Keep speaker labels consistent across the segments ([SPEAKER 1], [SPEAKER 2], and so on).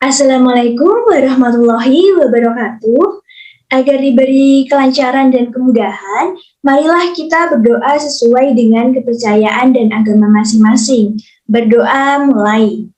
[SPEAKER 1] Assalamualaikum warahmatullahi wabarakatuh. Agar diberi kelancaran dan kemudahan, marilah kita berdoa sesuai dengan kepercayaan dan agama masing-masing. Berdoa mulai.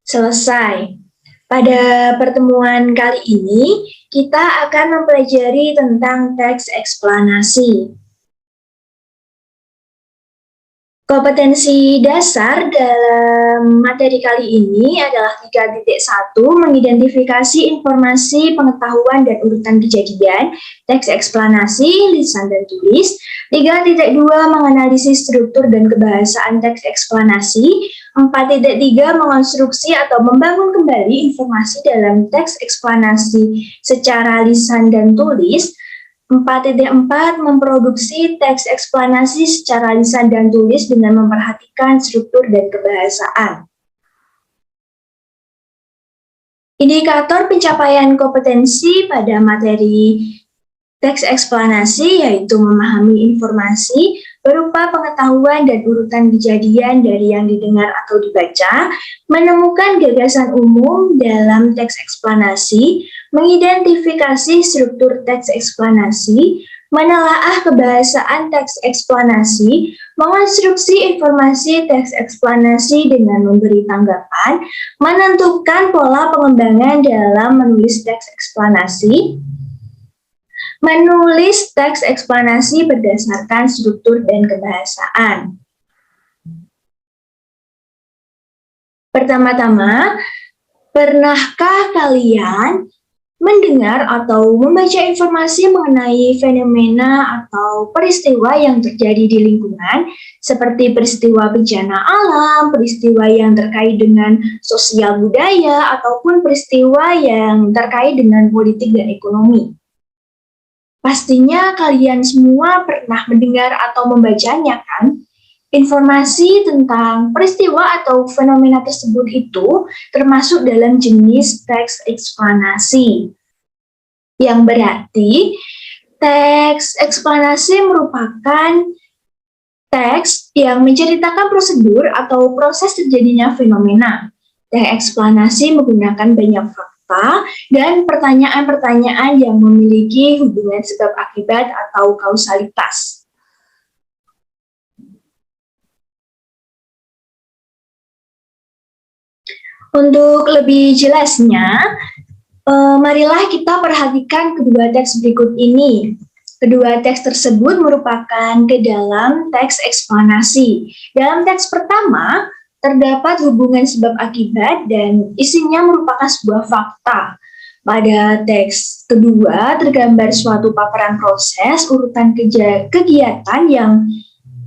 [SPEAKER 1] Selesai. Pada pertemuan kali ini, kita akan mempelajari tentang teks eksplanasi. Kompetensi dasar dalam materi kali ini adalah 3.1, mengidentifikasi informasi, pengetahuan, dan urutan kejadian, teks eksplanasi, lisan dan tulis. 3.2, menganalisis struktur dan kebahasaan teks eksplanasi. 4.3, mengonstruksi atau membangun kembali informasi dalam teks eksplanasi secara lisan dan tulis. 4.4, memproduksi teks eksplanasi secara lisan dan tulis dengan memperhatikan struktur dan kebahasaan. Indikator pencapaian kompetensi pada materi teks eksplanasi yaitu memahami informasi berupa pengetahuan dan urutan kejadian dari yang didengar atau dibaca, menemukan gagasan umum dalam teks eksplanasi, mengidentifikasi struktur teks eksplanasi, menelaah kebahasaan teks eksplanasi, mengonstruksi informasi teks eksplanasi dengan memberi tanggapan, menentukan pola pengembangan dalam menulis teks eksplanasi, menulis teks eksplanasi berdasarkan struktur dan kebahasaan. Pertama-tama, pernahkah kalian mendengar atau membaca informasi mengenai fenomena atau peristiwa yang terjadi di lingkungan, seperti peristiwa bencana alam, peristiwa yang terkait dengan sosial budaya, ataupun peristiwa yang terkait dengan politik dan ekonomi? Pastinya kalian semua pernah mendengar atau membacanya, kan? Informasi tentang peristiwa atau fenomena tersebut itu termasuk dalam jenis teks eksplanasi. Yang berarti, teks eksplanasi merupakan teks yang menceritakan prosedur atau proses terjadinya fenomena. Teks eksplanasi menggunakan banyak fakta dan pertanyaan-pertanyaan yang memiliki hubungan sebab akibat atau kausalitas. Untuk lebih jelasnya, marilah kita perhatikan kedua teks berikut ini. Kedua teks tersebut merupakan ke dalam teks eksplanasi. Dalam teks pertama, terdapat hubungan sebab akibat dan isinya merupakan sebuah fakta. Pada teks kedua, tergambar suatu paparan proses, urutan kegiatan yang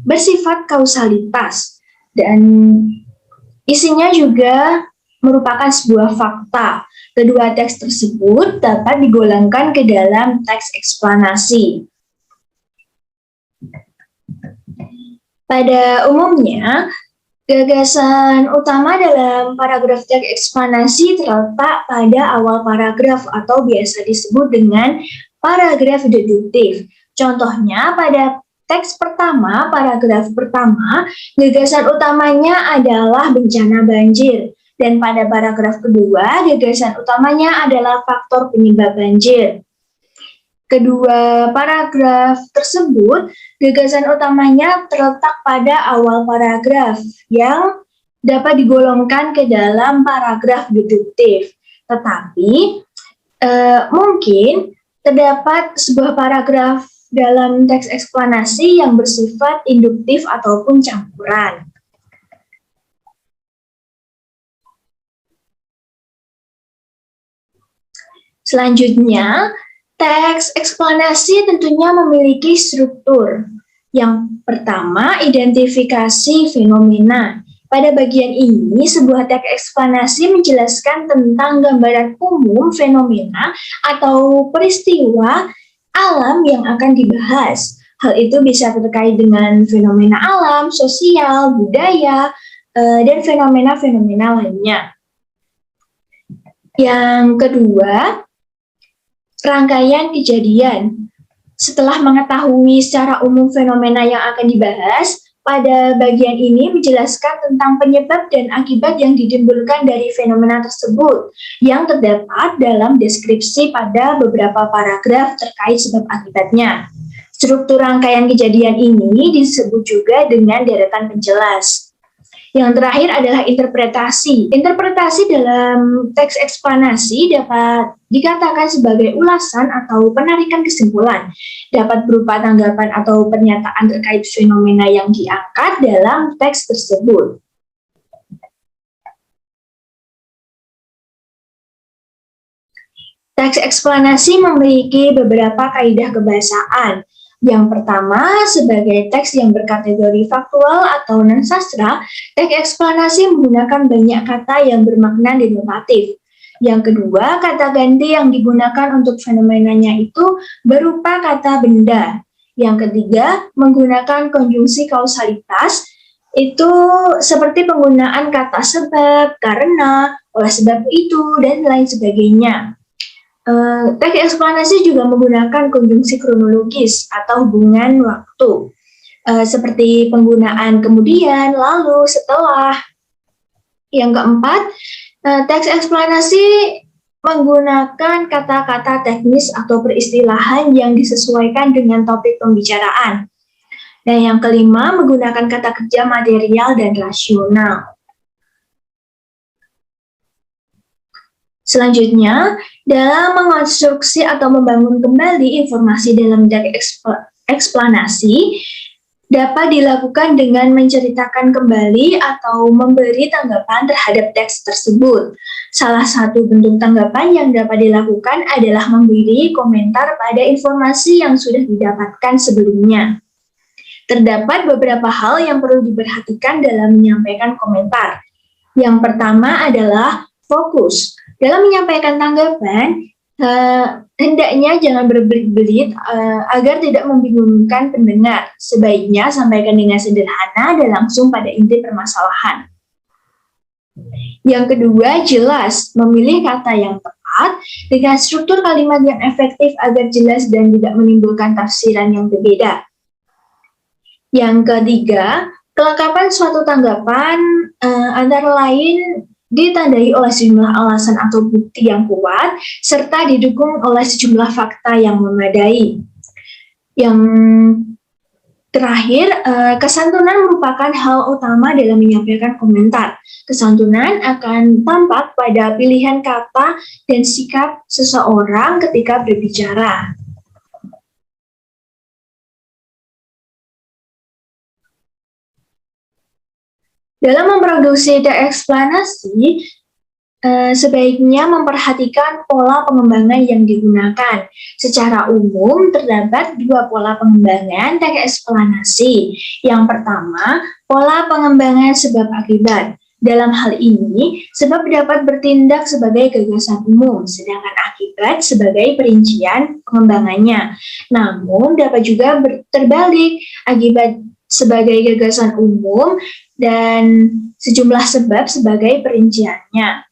[SPEAKER 1] bersifat kausalitas. Dan isinya juga merupakan sebuah fakta. Kedua teks tersebut dapat digolongkan ke dalam teks eksplanasi. Pada umumnya, gagasan utama dalam paragraf teks eksplanasi terletak pada awal paragraf atau biasa disebut dengan paragraf deduktif. Contohnya pada teks pertama, paragraf pertama, gagasan utamanya adalah bencana banjir. Dan pada paragraf kedua, gagasan utamanya adalah faktor penyebab banjir. Kedua paragraf tersebut, gagasan utamanya terletak pada awal paragraf yang dapat digolongkan ke dalam paragraf deduktif. Tetapi, mungkin terdapat sebuah paragraf dalam teks eksplanasi yang bersifat induktif ataupun campuran. Selanjutnya, teks eksplanasi tentunya memiliki struktur. Yang pertama, identifikasi fenomena. Pada bagian ini, sebuah teks eksplanasi menjelaskan tentang gambaran umum fenomena atau peristiwa alam yang akan dibahas. Hal itu bisa terkait dengan fenomena alam, sosial, budaya, dan fenomena-fenomena lainnya. Yang kedua, rangkaian kejadian. Setelah mengetahui secara umum fenomena yang akan dibahas, pada bagian ini menjelaskan tentang penyebab dan akibat yang ditimbulkan dari fenomena tersebut yang terdapat dalam deskripsi pada beberapa paragraf terkait sebab akibatnya. Struktur rangkaian kejadian ini disebut juga dengan deretan penjelas. Yang terakhir adalah interpretasi. Interpretasi dalam teks eksplanasi dapat dikatakan sebagai ulasan atau penarikan kesimpulan. Dapat berupa tanggapan atau pernyataan terkait fenomena yang diangkat dalam teks tersebut. Teks eksplanasi memiliki beberapa kaidah kebahasaan. Yang pertama, sebagai teks yang berkategori faktual atau non-sastra, teks eksplanasi menggunakan banyak kata yang bermakna denotatif. Yang kedua, kata ganti yang digunakan untuk fenomenanya itu berupa kata benda. Yang ketiga, menggunakan konjungsi kausalitas, itu seperti penggunaan kata sebab, karena, oleh sebab itu, dan lain sebagainya. Teks eksplanasi juga menggunakan konjungsi kronologis atau hubungan waktu, seperti penggunaan kemudian, lalu, setelah. Yang keempat, teks eksplanasi menggunakan kata-kata teknis atau peristilahan yang disesuaikan dengan topik pembicaraan. Dan yang kelima, menggunakan kata kerja material dan rasional. Selanjutnya, dalam mengonstruksi atau membangun kembali informasi dalam teks eksplanasi dapat dilakukan dengan menceritakan kembali atau memberi tanggapan terhadap teks tersebut. Salah satu bentuk tanggapan yang dapat dilakukan adalah memberi komentar pada informasi yang sudah didapatkan sebelumnya. Terdapat beberapa hal yang perlu diperhatikan dalam menyampaikan komentar. Yang pertama adalah fokus. Dalam menyampaikan tanggapan, hendaknya jangan berbelit-belit agar tidak membingungkan pendengar. Sebaiknya sampaikan dengan sederhana dan langsung pada inti permasalahan. Yang kedua, jelas. Memilih kata yang tepat dengan struktur kalimat yang efektif agar jelas dan tidak menimbulkan tafsiran yang berbeda. Yang ketiga, kelengkapan suatu tanggapan antara lain ditandai oleh sejumlah alasan atau bukti yang kuat, serta didukung oleh sejumlah fakta yang memadai. Yang terakhir, kesantunan merupakan hal utama dalam menyampaikan komentar. Kesantunan akan tampak pada pilihan kata dan sikap seseorang ketika berbicara. Dalam memproduksi teks eksplanasi, sebaiknya memperhatikan pola pengembangan yang digunakan. Secara umum, terdapat dua pola pengembangan teks eksplanasi. Yang pertama, pola pengembangan sebab akibat. Dalam hal ini, sebab dapat bertindak sebagai gagasan umum, sedangkan akibat sebagai perincian pengembangannya. Namun, dapat juga terbalik, akibat sebagai gagasan umum dan sejumlah sebab sebagai perinciannya.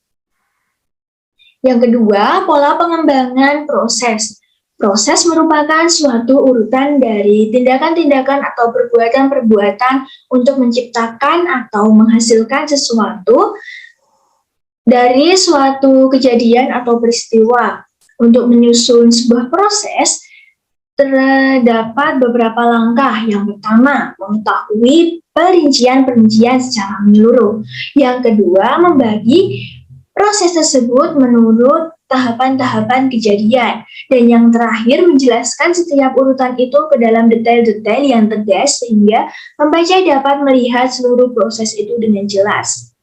[SPEAKER 1] Yang kedua, pola pengembangan proses. Proses merupakan suatu urutan dari tindakan-tindakan atau perbuatan-perbuatan untuk menciptakan atau menghasilkan sesuatu dari suatu kejadian atau peristiwa. Untuk menyusun sebuah proses, terdapat beberapa langkah. Yang pertama, mengetahui perincian-perincian secara menyeluruh. Yang kedua, membagi proses tersebut menurut tahapan-tahapan kejadian. Dan yang terakhir, menjelaskan setiap urutan itu ke dalam detail-detail yang tegas sehingga pembaca dapat melihat seluruh proses itu dengan jelas.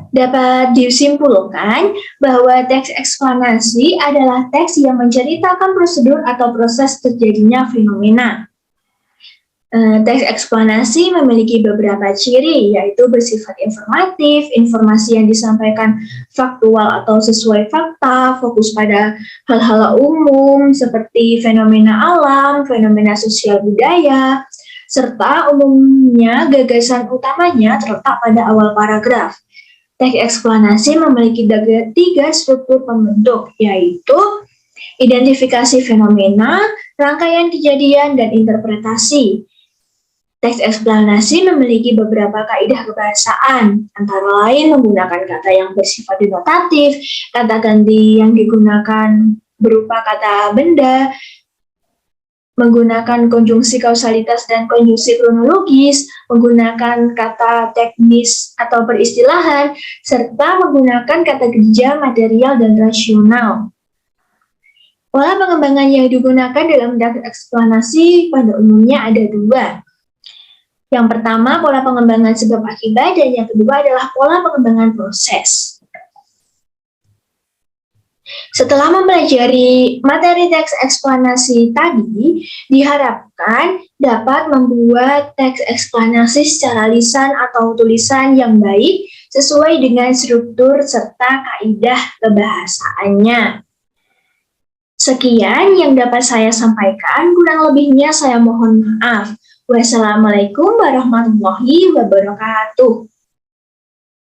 [SPEAKER 1] Dapat disimpulkan bahwa teks eksplanasi adalah teks yang menceritakan prosedur atau proses terjadinya fenomena. Teks eksplanasi memiliki beberapa ciri, yaitu bersifat informatif, informasi yang disampaikan faktual atau sesuai fakta, fokus pada hal-hal umum seperti fenomena alam, fenomena sosial budaya, serta umumnya gagasan utamanya terletak pada awal paragraf. Teks eksplanasi memiliki tiga struktur pembentuk, yaitu identifikasi fenomena, rangkaian kejadian, dan interpretasi. Teks eksplanasi memiliki beberapa kaidah kebahasaan, antara lain menggunakan kata yang bersifat denotatif, kata ganti yang digunakan berupa kata benda, menggunakan konjungsi kausalitas dan konjungsi kronologis, menggunakan kata teknis atau peristilahan, serta menggunakan kata kerja material dan rasional. Pola pengembangan yang digunakan dalam teks eksplanasi pada umumnya ada dua. Yang pertama, pola pengembangan sebab akibat, dan yang kedua adalah pola pengembangan proses. Setelah mempelajari materi teks eksplanasi tadi, diharapkan dapat membuat teks eksplanasi secara lisan atau tulisan yang baik sesuai dengan struktur serta kaidah kebahasaannya. Sekian yang dapat saya sampaikan, kurang lebihnya saya mohon maaf. Wassalamualaikum warahmatullahi wabarakatuh.